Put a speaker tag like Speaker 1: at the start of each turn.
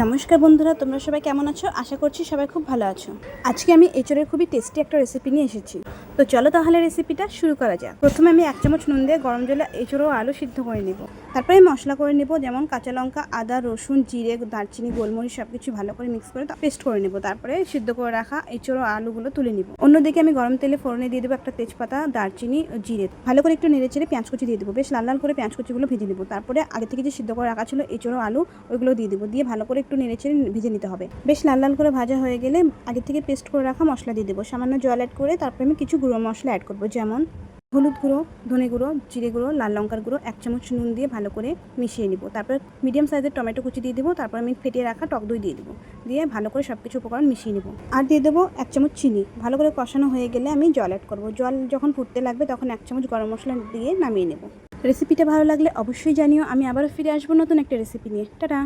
Speaker 1: নমস্কার বন্ধুরা, তোমরা সবাই কেমন আছো? আশা করছি সবাই খুব ভালো আছো। আজকে আমি এঁচড়ের খুবই টেস্টি একটা রেসিপি নিয়ে এসেছি। তো চলো তাহলে রেসিপিটা শুরু করা যাক। প্রথমে আমি 1 চামচ নুন দিয়ে গরম জলে এঁচড় ও আলু সিদ্ধ করে নেব। তারপরে মশলা করে নেব, যেমন কাঁচা লঙ্কা, আদা, রসুন, জিরে, দারচিনি, গোলমরিচ সব কিছু ভালো করে মিক্স করে পেস্ট করে নেব। তারপরে সিদ্ধ করে রাখা এঁচড় ও আলুগুলো তুলে নিব। অন্যদিকে আমি গরম তেলে ফোড়নে দিয়ে দেবো একটা তেজপাতা, দারচিনি, জিরে। ভালো করে একটু নেড়ে চেড়ে পেঁয়াজ কুচি দিয়ে দেবো। বেশ লাল লাল করে পেঁয়াজ কুচিগুলো ভেজে নেব। তারপরে আগে থেকে যে সিদ্ধ করে রাখা ছিল এঁচড় ও আলু, ওইগুলো দিয়ে দেবো। দিয়ে ভালো করে একটু নেড়ে চেড়ে ভেজে নিতে হবে। বেশ লাল লাল করে ভাজা হয়ে গেলে আগে থেকে পেস্ট করে রাখা মশলা দিয়ে দেবো। সামান্য জল অ্যাড করে তারপরে আমি কিছু গুঁড়ো মশলা অ্যাড করবো, যেমন হলুদ গুঁড়ো, ধনে গুঁড়ো, জিরে গুঁড়ো, লাল লঙ্কার গুঁড়ো, 1 চামচ নুন দিয়ে ভালো করে মিশিয়ে নিব। তারপর মিডিয়াম সাইজের টমেটো কুচি দিয়ে দেবো। তারপর আমি ফেটিয়ে রাখা টক দই দিয়ে দেবো। দিয়ে ভালো করে সব কিছু উপকরণ মিশিয়ে নেব। আর দিয়ে দেবো 1 চামচ চিনি। ভালো করে কষানো হয়ে গেলে আমি জল অ্যাড করবো। জল যখন ফুটতে লাগবে তখন 1 চামচ গরম মশলা দিয়ে নামিয়ে নেব। রেসিপিটা ভালো লাগলে অবশ্যই জানিও। আমি আবারও ফিরে আসবো নতুন একটা রেসিপি নিয়ে। টাটা।